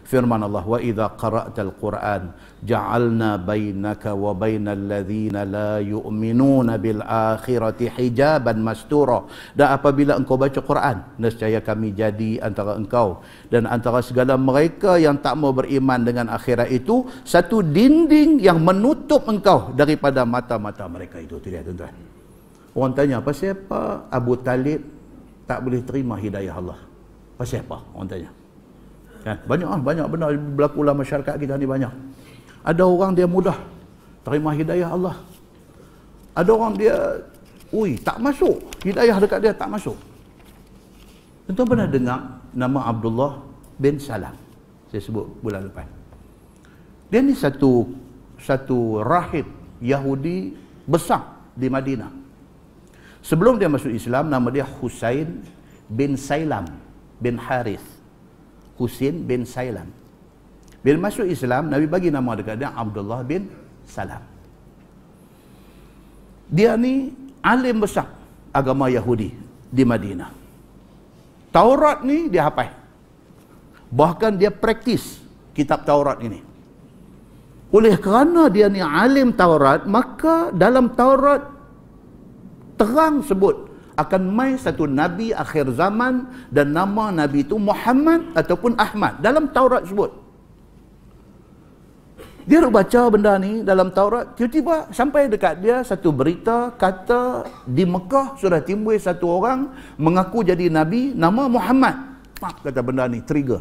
Firman Allah, wa idza qara'tal Qur'an ja'alna bainaka wa bainal ladzina la yu'minuna bil akhirati hijaban mastura. Dan apabila engkau baca Quran, nescaya kami jadi antara engkau dan antara segala mereka yang tak mau beriman dengan akhirat itu satu dinding yang menutup engkau daripada mata-mata mereka itu. Itu dia, tuan-tuan. Orang tanya, pasal apa Abu Talib tak boleh terima hidayah Allah? Pasal apa? Orang tanya. Kan? Banyak benda berlaku dalam masyarakat kita ni banyak. Ada orang dia mudah terima hidayah Allah. Ada orang dia tak masuk. Hidayah dekat dia tak masuk. Tentu pernah dengar nama Abdullah bin Salam. Saya sebut bulan lepas. Dia ni satu rahib Yahudi besar di Madinah. Sebelum dia masuk Islam, nama dia Husain bin Sailam bin Harith. Husain bin Sailam. Bila masuk Islam, Nabi bagi nama dekat dia Abdullah bin Salam. Dia ni alim besar agama Yahudi di Madinah. Taurat ni dia hafal. Bahkan dia praktis kitab Taurat ini. Oleh kerana dia ni alim Taurat, maka dalam Taurat terang sebut akan mai satu Nabi akhir zaman dan nama Nabi itu Muhammad ataupun Ahmad. Dalam Taurat sebut. Dia baca benda ni dalam Taurat, tiba-tiba sampai dekat dia satu berita kata di Mekah sudah timbul satu orang mengaku jadi Nabi nama Muhammad. Kata benda ni trigger.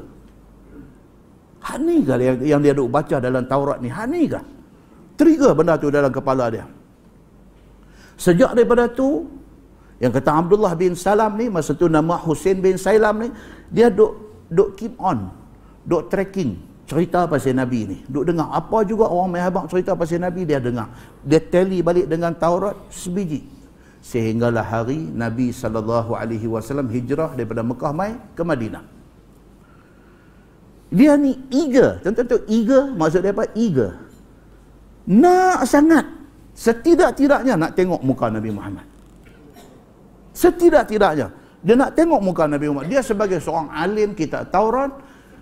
Hani kah yang dia duk baca dalam Taurat ni? Hani kah? Trigger benda tu dalam kepala dia. Sejak daripada tu, yang kata Abdullah bin Salam ni, masa tu nama Husain bin Sailam ni, dia duk keep on, duk tracking cerita pasal Nabi ni. Duk dengar apa juga orang mai habaq cerita pasal Nabi, dia dengar. Dia tally balik dengan Taurat sebiji. Sehinggalah hari Nabi SAW hijrah daripada Mekah mai ke Madinah. Dia ni eager. Tentu eager, maksud dia apa? Eager. Nak sangat, setidak-tidaknya nak tengok muka Nabi Muhammad. Setidak-tidaknya dia nak tengok muka Nabi Muhammad. Dia sebagai seorang alim kitab Taurat,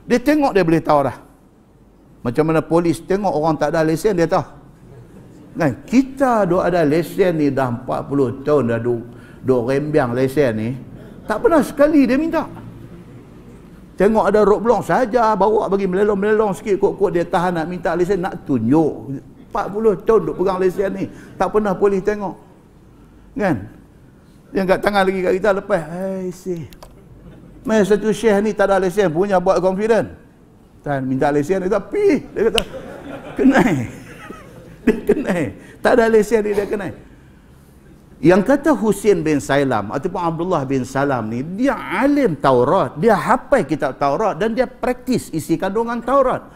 dia tengok dia boleh tahu dah. Macam mana polis tengok orang tak ada lesen, dia tahu. Kan? Kita duk ada lesen ni dah 40 tahun dah duk rembiang lesen ni. Tak pernah sekali dia minta. Tengok ada roadblock saja, bawa bagi melelong-melelong sikit, kok dia tahan nak minta lesen, nak tunjuk. 40 tahun duk pegang lesen ni, tak pernah polis tengok. Kan? Yang kat tangan lagi kat kita lepas. Mai satu syekh ni tak ada lesen, punya buat confident. Dan minta lesen, dia kata, dia kata, kenai. Dia kenai. Tak ada lesen dia kenai. Yang kata Husain bin Sailam ataupun Abdullah bin Salam ni, dia alim Taurat, dia hafal kitab Taurat dan dia praktis isi kandungan Taurat.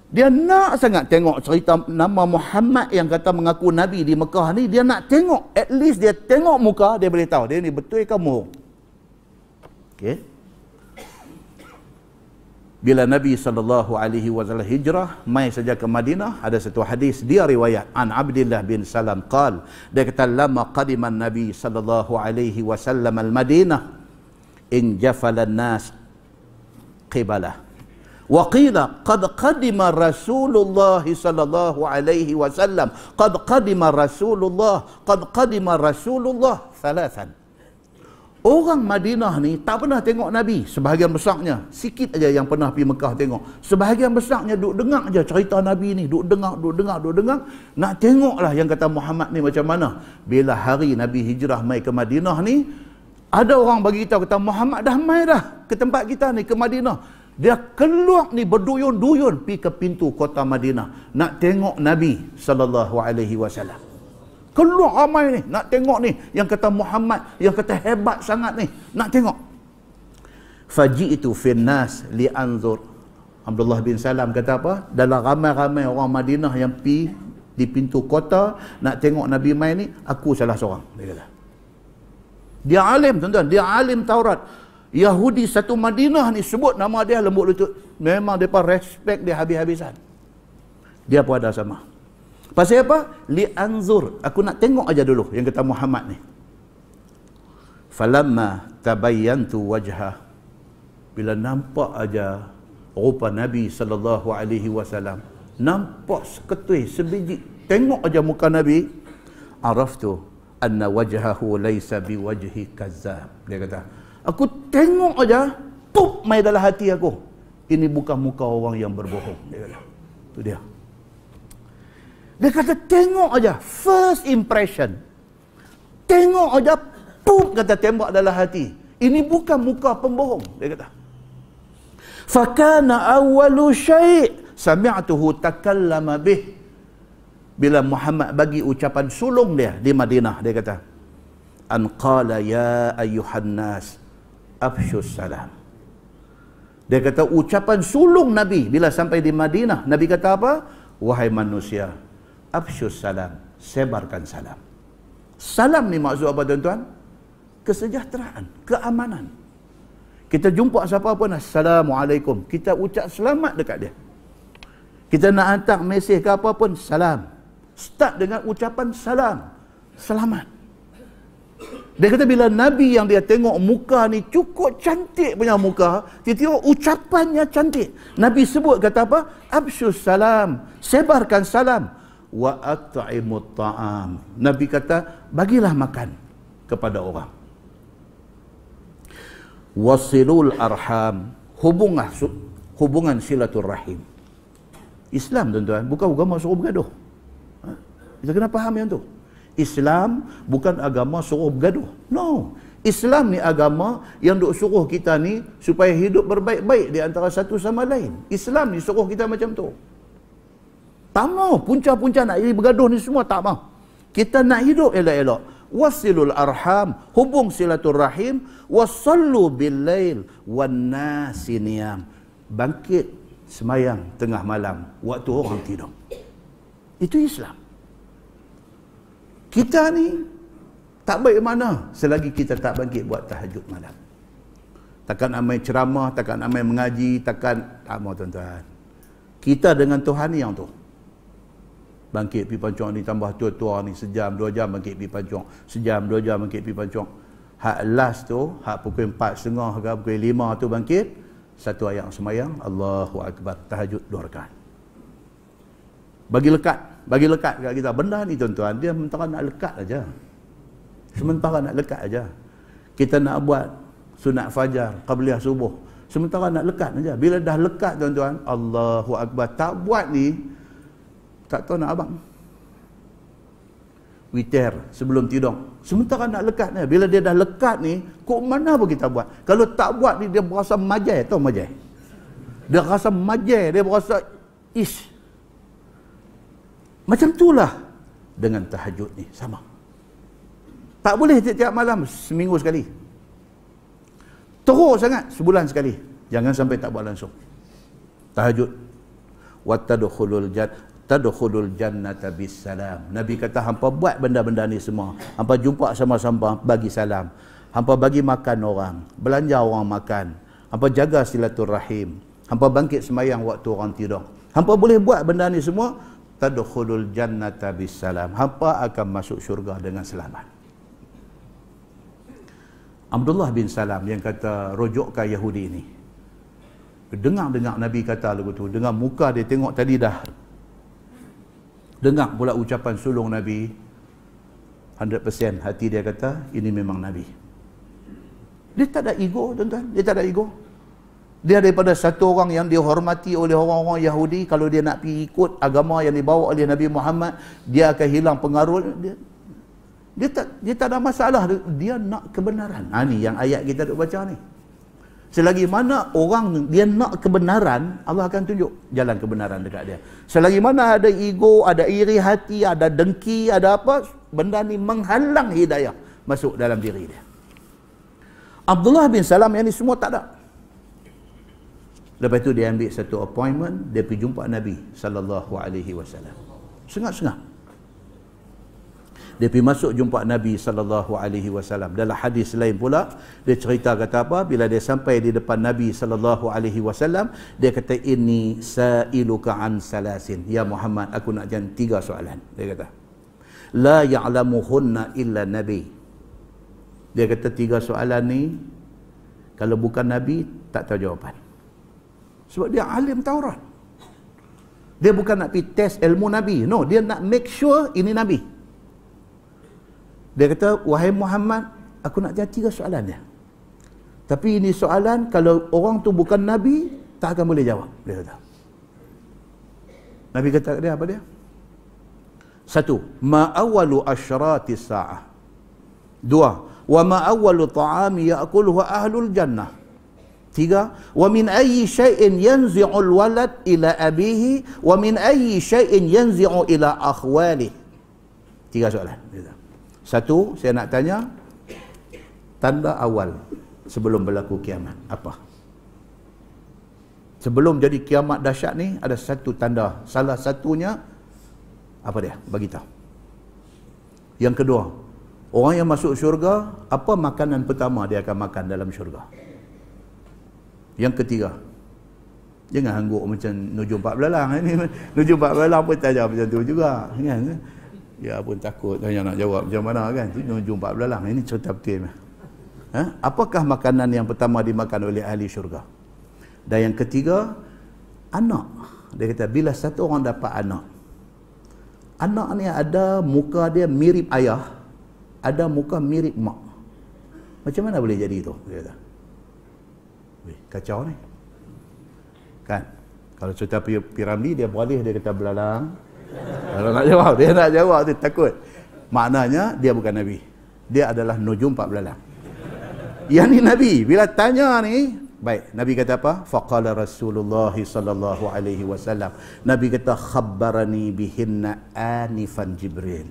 Dia nak sangat tengok cerita nama Muhammad yang kata mengaku Nabi di Mekah ni. Dia nak tengok, at least dia tengok muka, dia boleh tahu dia ni betul ke bohong. Okay. Bila Nabi SAW hijrah mai saja ke Madinah, ada satu hadis dia riwayat an Abdullah bin Salam qal, dia kata lama qadiman Nabi SAW al-Madinah in jafalan nas qibalah. Waqila qad qadima Rasulullah sallallahu alaihi wasallam, qad qadima Rasulullah thalathan. Orang Madinah ni tak pernah tengok Nabi, sebahagian besarnya, sikit aja yang pernah pergi Mekah tengok. Sebahagian besarnya duk dengar aja cerita Nabi ni, duk dengar, nak tengoklah yang kata Muhammad ni macam mana. Bila hari Nabi hijrah mai ke Madinah ni, ada orang bagi tahu kata Muhammad dah mai dah ke tempat kita ni, ke Madinah. Dia keluar ni berduyun-duyun pergi ke pintu kota Madinah nak tengok Nabi SAW. Keluar ramai ni nak tengok ni yang kata Muhammad, yang kata hebat sangat ni, nak tengok. Faji'tu fin nas li anzur. Abdullah bin Salam kata apa? Dalam ramai-ramai orang Madinah yang pergi di pintu kota nak tengok Nabi mai ni, aku salah seorang, dia kata. Dia alim, tuan-tuan, dia alim Taurat. Yahudi satu Madinah ni sebut nama dia lembut lutut. Memang mereka respect dia habis-habisan. Dia pun ada sama. Pasal apa? Li anzur. Aku nak tengok aja dulu yang kata Muhammad ni. Falamma tabayyantu wajhah. Bila nampak aja rupa Nabi sallallahu alaihi wasallam. Nampak seketui sebiji, tengok aja muka Nabi, araftu anna wajhahu laysa biwajhi kazzab. Dia kata, aku tengok aja, pup mai dalam hati aku, ini bukan muka orang yang berbohong. Dia kata, itu dia. Dia kata tengok aja, first impression, tengok aja, pup, kata tembak dalam hati, ini bukan muka pembohong. Dia kata, fakana awwalu syai' sami'tuhu takallama bih. Bila Muhammad bagi ucapan sulung dia di Madinah, dia kata, an qala ya ayyuhan nas afshus salam. Dia kata ucapan sulung Nabi bila sampai di Madinah, Nabi kata apa? Wahai manusia, afshus salam, sebarkan salam. Salam ni maksud apa tuan-tuan? Kesejahteraan, keamanan. Kita jumpa siapa pun, assalamualaikum, kita ucap selamat dekat dia. Kita nak hantar mesej ke apa pun, salam. Start dengan ucapan salam, selamat. Dia kata bila Nabi yang dia tengok muka ni cukup cantik punya muka, tiba-tiba ucapannya cantik. Nabi sebut kata apa? Absyus salam, sebarkan salam. Wa at'imut ta'am. Nabi kata bagilah makan kepada orang. Wasilul arham, hubungan silaturrahim. Islam tuan-tuan bukan agama suruh bergaduh. Kita kena faham yang tu. Islam bukan agama suruh bergaduh. No. Islam ni agama yang duk suruh kita ni supaya hidup berbaik-baik di antara satu sama lain. Islam ni suruh kita macam tu. Tak mau punca-punca nak jadi bergaduh ni semua, tak mau. Kita nak hidup elok-elok. Wasilul arham, hubung silaturrahim, wasallu bil-lail wan nasi niyam. Bangkit semayang tengah malam waktu orang tidur. Itu Islam. Kita ni tak baik mana selagi kita tak bangkit buat tahajud malam. Takkan amai ceramah, takkan amai mengaji, takkan tak mau tuan-tuan. Kita dengan Tuhan ni yang tu. Bangkit pergi pancong ni, tambah tua-tua ni, sejam 2 jam bangkit pergi pancong, sejam 2 jam bangkit pergi pancong. Hak last tu, hak pukul 4.30 ke pukul 5 tu bangkit, satu ayat semayang, Allahu Akbar, tahajud 2 rakaat. Bagi lekat kat kita. Benda ni tuan-tuan, dia sementara nak lekat aja. Sementara nak lekat aja. Kita nak buat sunat fajar, qabliyah subuh, sementara nak lekat aja. Bila dah lekat tuan-tuan, Allahu Akbar, tak buat ni, tak tahu nak abang. Witir sebelum tidur, sementara nak lekat ni. Bila dia dah lekat ni, kok mana pun kita buat. Kalau tak buat ni, dia berasa majai. Tahu majai? Dia rasa majai, dia berasa ish. Macam itulah dengan tahajud ni, sama. Tak boleh tiap-tiap malam, seminggu sekali. Teruk sangat, sebulan sekali. Jangan sampai tak buat langsung. Tahajud. Tadkhulul jannata bisalam. Nabi kata hampa buat benda-benda ni semua. Hampa jumpa sama-sama bagi salam. Hampa bagi makan orang, belanja orang makan. Hampa jaga silaturrahim. Hampa bangkit semayang waktu orang tidur. Hampa boleh buat benda ni semua, tadkhulul jannata bisalam. Hampa akan masuk syurga dengan selamat. Abdullah bin Salam yang kata rojokkan Yahudi ni, dengar Nabi kata lagu tu, dengan muka dia tengok tadi dah dengar pula ucapan sulung Nabi, 100% hati dia kata ini memang Nabi. Dia tak ada ego tuan-tuan, dia tak ada ego. Dia daripada satu orang yang dihormati oleh orang-orang Yahudi. Kalau dia nak pergi ikut agama yang dibawa oleh Nabi Muhammad, dia akan hilang pengaruh. Dia tak ada masalah, dia nak kebenaran. Ni yang ayat kita duk baca ni. Selagi mana orang dia nak kebenaran, Allah akan tunjuk jalan kebenaran dekat dia. Selagi mana ada ego, ada iri hati, ada dengki, ada apa, benda ni menghalang hidayah masuk dalam diri dia. Abdullah bin Salam yang ni semua tak ada. Lepas tu dia ambil satu appointment, dia pergi jumpa Nabi sallallahu alaihi wasallam. Sengak-sengak. Dia pergi masuk jumpa Nabi sallallahu alaihi wasallam. Dalam hadis lain pula, dia cerita kata apa? Bila dia sampai di depan Nabi sallallahu alaihi wasallam, dia kata inni sa'iluka an salasin. Ya Muhammad, aku nak jangan 3 soalan. Dia kata, la ya'lamuhunna illa nabi. Dia kata 3 soalan ni kalau bukan Nabi tak tahu jawapan. Sebab dia alim Taurat. Dia bukan nak pergi test ilmu Nabi. No, dia nak make sure ini Nabi. Dia kata, wahai Muhammad, aku nak jawab 3 soalan dia. Tapi ini soalan, kalau orang tu bukan Nabi, tak akan boleh jawab. Dia kata. Nabi kata dia apa dia? 1. Ma awalu asyratis sa'ah. 2. Wa ma awalu ta'ami ya'kuluhu ahlul jannah. 3. Wa min ayyi syai'in yanzi'ul walad ila abihi wa min ayyi syai'in yanzi'u ila akhwalihi. 3 soalan. 1, saya nak tanya, tanda awal sebelum berlaku kiamat apa? Sebelum jadi kiamat dahsyat ni ada satu tanda. Salah satunya apa dia? Bagi tahu. Yang kedua, orang yang masuk syurga, apa makanan pertama dia akan makan dalam syurga? Yang ketiga, jangan hangguk macam Nujum 4 Belalang ni. Nujum 4 Belalang pun tanya macam tu juga kan. Dia pun takut tanya nak jawab macam mana kan. Nujum 4 Belalang ini cerita betul. Apakah makanan yang pertama dimakan oleh ahli syurga? Dan yang ketiga, anak. Dia kata bila satu orang dapat anak, anak ni ada muka dia mirip ayah, ada muka mirip mak. Macam mana boleh jadi itu? Dia kata. Kacau ni kan. Kalau cerita Piramli dia beralih, dia kata belalang. Kalau nak jawab, dia nak jawab, dia takut. Maknanya dia bukan Nabi, dia adalah Nujum 4 Belalang. Yang ni Nabi. Bila tanya ni, baik, Nabi kata apa? Faqala Rasulullah sallallahu alaihi wasallam, Nabi kata khabbarani bihinna anifan Jibril.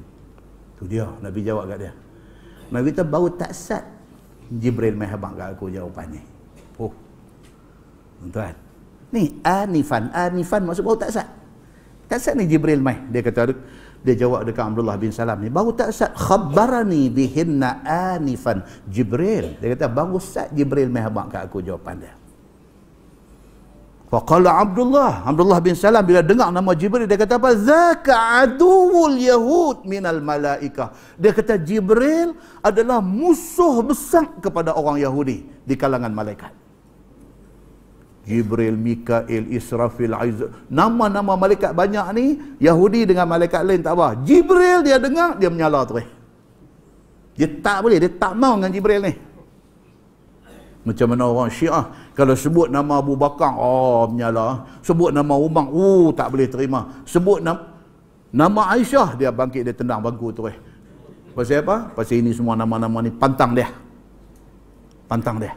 Tu dia Nabi jawab kat dia. Nabi kata baru tak sat Jibril mai habaq kat aku jawapan ni. Oh, tuan, ni anifan maksud baru tak sat. Tak sat ni Jibril mai. Dia kata, dia jawab dekat Abdullah bin Salam ni, baru tak sat khabbarani bihinna anifan Jibril. Dia kata baru sat Jibril mai habaq kat aku jawapan dia. Faqala Abdullah bin Salam bila dengar nama Jibril, dia kata apa? Zaka aduwul yahud minal malaikah. Dia kata Jibril adalah musuh besar kepada orang Yahudi di kalangan malaikat. Jibril, Mikail, Israfil, Aizul, nama-nama malaikat banyak ni. Yahudi dengan malaikat lain tak apa. Jibril dia dengar, dia menyala terus. Dia tak boleh, dia tak mau dengan Jibril ni. Macam mana orang Syiah, kalau sebut nama Abu Bakar, oh menyala. Sebut nama Umar, tak boleh terima. Sebut nama Aisyah, dia bangkit, dia tendang bangku terus. Pasal apa? Pasal ini semua nama-nama ni pantang dia. Pantang dia.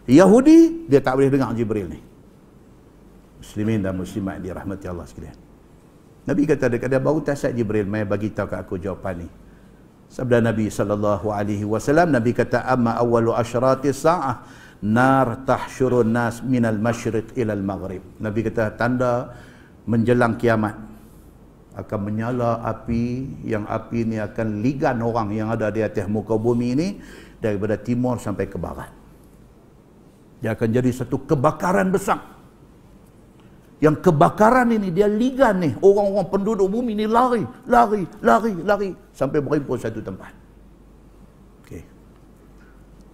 Yahudi, dia tak boleh dengar Jibril ni. Muslimin dan muslimat dirahmati Allah sekalian. Nabi kata dekat dia, baru tasat Jibril mai bagi tahu kat aku jawapan ni. Sabda Nabi sallallahu alaihi wasallam, Nabi kata amma awwalu asyratis saah nar tahsyurun nas minal masyriq ilal maghrib. Nabi kata tanda menjelang kiamat akan menyala api, yang api ni akan ligan orang yang ada di atas muka bumi ini daripada timur sampai ke barat. Dia akan jadi satu kebakaran besar. Yang kebakaran ini dia ligan ni, orang-orang penduduk bumi ni lari sampai berhimpun satu tempat. Okey.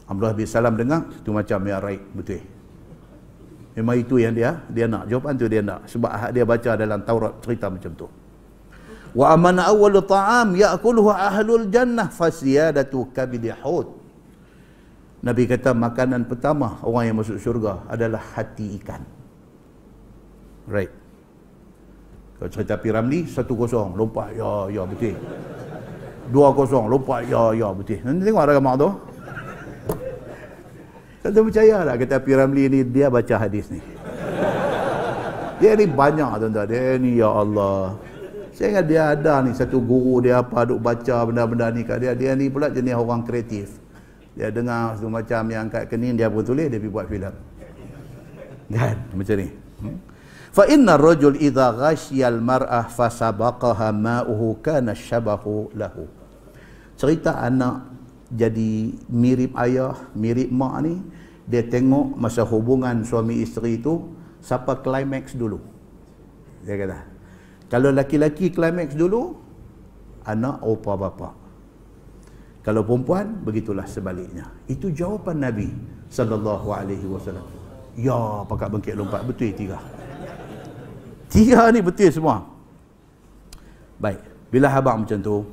Abdullah bin Salam dengar, itu macam ya right, betul. Memang itu yang dia nak. Jawapan tu dia nak. Sebab dia baca dalam Taurat cerita macam tu. Wa amana awwalu ta'am ya'kuluhu ahlul jannah fasiyadatu kabidi hud. Nabi kata makanan pertama orang yang masuk syurga adalah hati ikan. Right. Kalau cerita Piramli 1-0 lompat ya betul. 2-0 lompat ya betul. Nanti tengok ada gambar tu. Tak percaya tak kata Piramli ni dia baca hadis ni. Dia ni banyak tuan-tuan. Dia ni ya Allah. Saya ingat dia ada ni satu guru dia apa duk baca benda-benda ni kat dia. Dia ni pula jenis orang kreatif. Dia dengar satu macam yang angkat kening, dia pun tulis, dia pergi buat filem. Kan? Macam ni. Fa inna ar-rajul idza ghashiyal mar'ah fasabaqaha ma'uhu kana syabahu lahu. Cerita anak jadi mirip ayah, mirip mak ni, dia tengok masa hubungan suami isteri tu siapa climax dulu. Dia kata, kalau laki-laki climax dulu, anak rupa bapa. Kalau perempuan, begitulah sebaliknya. Itu jawapan Nabi sallallahu alaihi wasallam. Ya, pakat bengkit lompat. Betul 3. 3 ni betul semua. Baik. Bila habaq macam tu,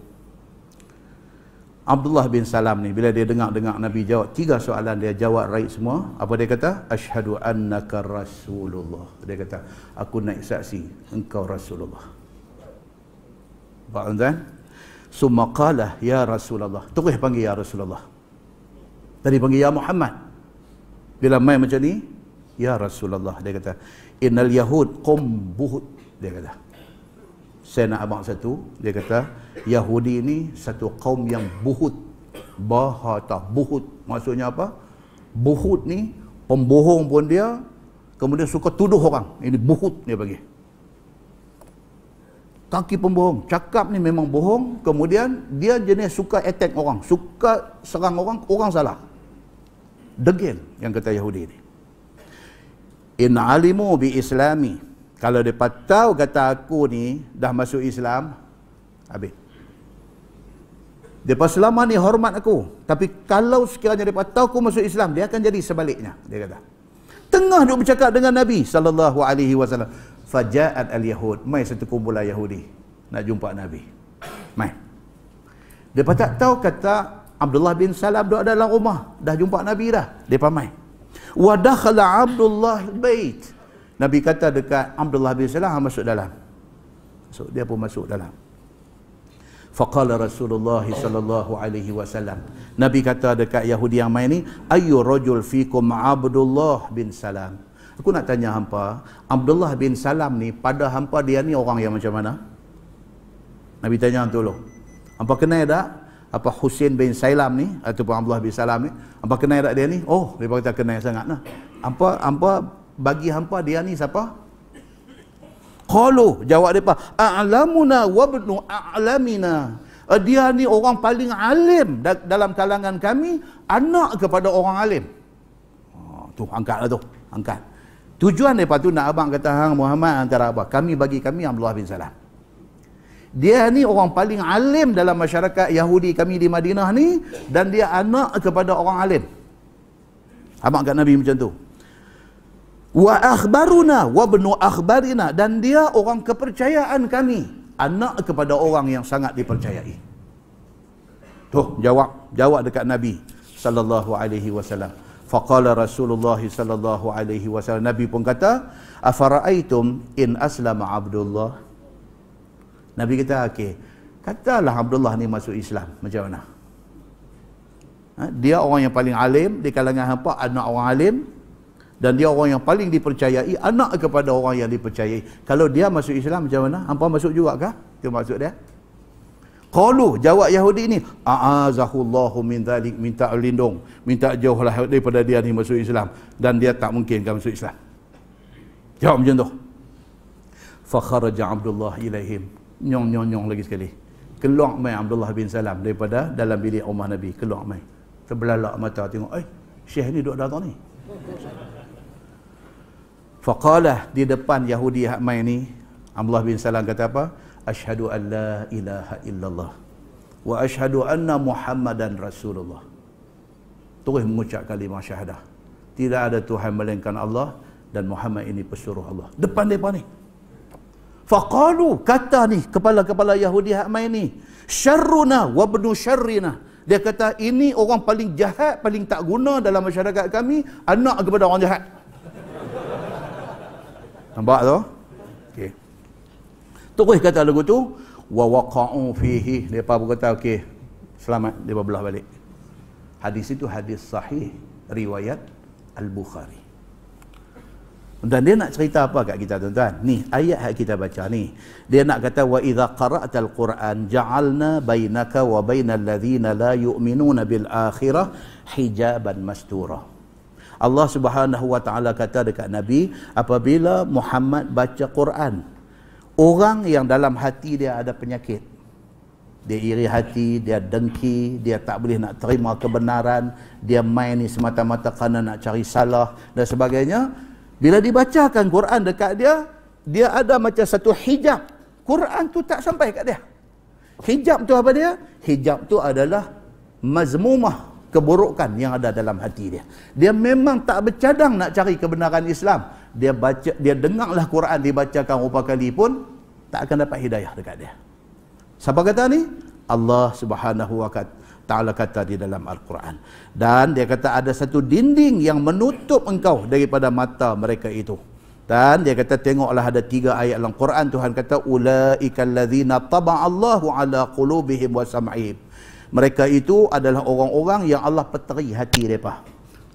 Abdullah bin Salam ni, bila dia dengar Nabi jawab 3 soalan, dia jawab right semua. Apa dia kata? Asyhadu annaka Rasulullah. Dia kata, aku naik saksi engkau Rasulullah. Faham tuan? Summa qala ya Rasulullah. Terus panggil ya Rasulullah. Tadi panggil ya Muhammad. Bila main macam ni, ya Rasulullah. Dia kata, innal yahud qum buhut. Dia kata, saya nak abang satu. Dia kata, Yahudi ni satu kaum yang buhut. Bahata, buhut. Maksudnya apa? Buhut ni, pembohong pun dia, kemudian suka tuduh orang. Ini buhut dia bagi. Kaki pembohong. Cakap ni memang bohong, kemudian dia jenis suka attack orang. Suka serang orang, orang salah. Degil yang kata Yahudi ni. In alimu bi islami. Kalau mereka tahu kata aku ni dah masuk Islam, habis. Mereka selama ni hormat aku. Tapi kalau sekiranya mereka tahu aku masuk Islam, dia akan jadi sebaliknya. Dia kata. Tengah duk bercakap dengan Nabi SAW. Faja'at al-Yahud. Mai satu kumpulan Yahudi nak jumpa Nabi. Mai. Mereka tak tahu kata Abdullah bin Salam duduk dalam rumah. Dah jumpa Nabi dah. Mereka mai. Wa dakhala Abdullah al-bait. Nabi kata dekat Abdullah bin Salam masuk dalam. So, dia pun masuk dalam. Faqala Rasulullah sallallahu alaihi wasallam. Nabi kata dekat Yahudi yang main ni, ayyu rajul fikum Abdullah bin Salam. Aku nak tanya hampa, Abdullah bin Salam ni pada hampa dia ni orang yang macam mana? Nabi tanya tolong. Hampa kenal tak? Apa Husain bin Salam ni ataupun Abdullah bin Salam ni? Hampa kenal tak dia ni? Oh, dia kata kenal sangat nah. Hampa bagi hampa dia ni siapa? Qalu, jawab depa, a'lamuna wa ibnu a'lamina. Dia ni orang paling alim dalam kalangan kami, anak kepada orang alim. Tu angkatlah tu, angkat. Tujuan depa tu nak abang kata hang Muhammad antara apa? Kami bagi kami Abdullah bin Salam. Dia ni orang paling alim dalam masyarakat Yahudi kami di Madinah ni, dan dia anak kepada orang alim. Abang kat Nabi macam tu. Wa akhbaruna wa ibnu akhbarina, dan dia orang kepercayaan kami, anak kepada orang yang sangat dipercayai. Tuh, jawab dekat Nabi sallallahu alaihi wasallam. Faqala Rasulullah sallallahu alaihi wasallam, Nabi pun kata, afara'aitum in aslama Abdullah. Nabi kata, okey, katalah Abdullah ni masuk Islam, macam mana? Dia orang yang paling alim di kalangan hampa, anak orang alim, dan dia orang yang paling dipercayai, anak kepada orang yang dipercayai. Kalau dia masuk Islam macam mana? Hampa masuk juga kah? Itu maksud dia. Qalu, jawab Yahudi ni, a'azahullahu min dzalik, minta lindung, minta jauhlah daripada dia ni masuk Islam, dan dia tak mungkin kan masuk Islam. Jawab macam tu. Fa kharaja Abdullah ilaihim. Nyong lagi sekali. Keluar mai Abdullah bin Salam daripada dalam bilik rumah Nabi, keluar mai. Terbelalak mata tengok, Syekh ni duduk datang ni. Faqalah, di depan Yahudi hak mai ni, Abdullah bin Salam kata apa? Asyhadu an la ilaha illallah wa asyhadu anna Muhammadan Rasulullah. Terus mengucap kalimah syahadah. Tidak ada Tuhan melainkan Allah, dan Muhammad ini pesuruh Allah. Depan depa ni. Faqalu, kata ni kepala-kepala Yahudi hak mai ni, syarruna wa ibnu syarrina. Dia kata ini orang paling jahat, paling tak guna dalam masyarakat kami, anak kepada orang jahat. Nampak tu? Okey. Terus kata lagu tu, wa waqa'u fihi. Depa pun kata okey, selamat, depa belah balik. Hadis itu hadis sahih riwayat Al-Bukhari. Dan dia nak cerita apa kat kita tuan-tuan? Ni ayat yang kita baca ni. Dia nak kata wa idza qara'tal Quran ja'alna bainaka wa bainal ladzina la yu'minuna bil akhirah hijaban mastura. Allah Subhanahu wa taala kata dekat Nabi, apabila Muhammad baca Quran, orang yang dalam hati dia ada penyakit, dia iri hati, dia dengki, dia tak boleh nak terima kebenaran, dia main ni semata-mata kerana nak cari salah dan sebagainya, bila dibacakan Quran dekat dia, dia ada macam satu hijab. Quran tu tak sampai kat dia. Hijab tu apa dia? Hijab tu adalah mazmumah, keburukan yang ada dalam hati dia. Dia memang tak bercadang nak cari kebenaran Islam. Dia dengarlah Quran dibacakan berapa kali pun tak akan dapat hidayah dekat dia. Siapa kata ni? Allah Subhanahu wa Ta'ala kata di dalam Al-Quran. Dan dia kata ada satu dinding yang menutup engkau daripada mata mereka itu. Dan dia kata tengoklah ada 3 ayat dalam Quran. Tuhan kata ulaikal ladzina taba'allahu ala qulubihim wa sam'ihim. Mereka itu adalah orang-orang yang Allah peteri hati mereka.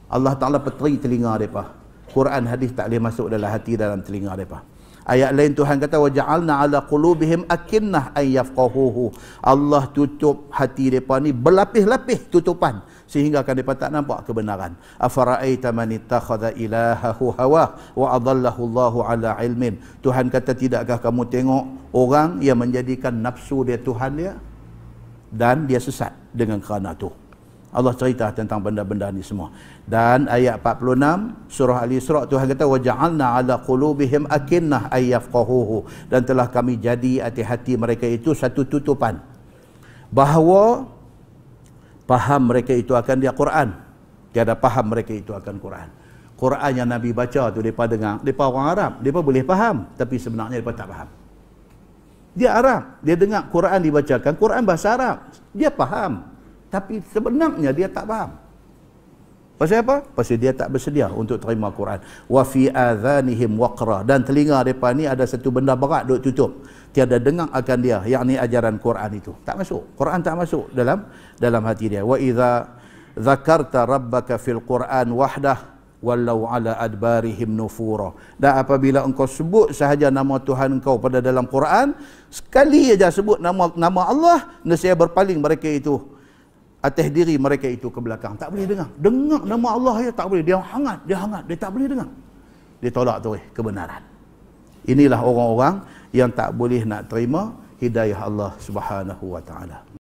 Allah Ta'ala peteri telinga mereka. Quran hadis tak boleh masuk dalam hati dalam telinga mereka. Ayat lain Tuhan kata waja'alna ala qulubihim akinnah ay yafqahuhu. Allah tutup hati mereka ni berlapis-lapis tutupan sehingga kan mereka tak nampak kebenaran. Afara'aita man ittakhadha ilahahu hawa wa adallahu Allahu ala ilmin. Tuhan kata tidakkah kamu tengok orang yang menjadikan nafsu dia Tuhan dia dan dia sesat dengan kerana tu. Allah cerita tentang benda-benda ni semua. Dan ayat 46 surah Al-Isra Tuhan kata waja'alna ala qulubihim akinnah ay yafqahuhu, dan telah kami jadi hati-hati mereka itu satu tutupan bahawa faham mereka itu akan dia Quran. Tiada faham mereka itu akan Quran. Quran yang Nabi baca tu depa dengar, depa orang Arab, depa boleh faham tapi sebenarnya depa tak faham. Dia Arab, dia dengar Quran dibacakan, Quran bahasa Arab, dia faham tapi sebenarnya dia tak faham. Pasal apa? Pasal dia tak bersedia untuk terima Quran. Wa fi adhanihim waqra, dan telinga mereka ni ada satu benda berat duk tutup. Tiada dengar akan dia, yakni ajaran Quran itu. Tak masuk. Quran tak masuk dalam hati dia. Wa idza dzakarta rabbaka fil Quran wahdah wallau ala adbarihim nufura. Dan apabila engkau sebut sahaja nama Tuhan engkau pada dalam Quran, sekali aja sebut nama Allah, nescaya berpaling mereka itu atas diri mereka itu ke belakang. Tak boleh dengar. Dengar nama Allah ya tak boleh. Dia hangat, dia tak boleh dengar. Dia tolak terus kebenaran. Inilah orang-orang yang tak boleh nak terima hidayah Allah Subhanahu wa Ta'ala.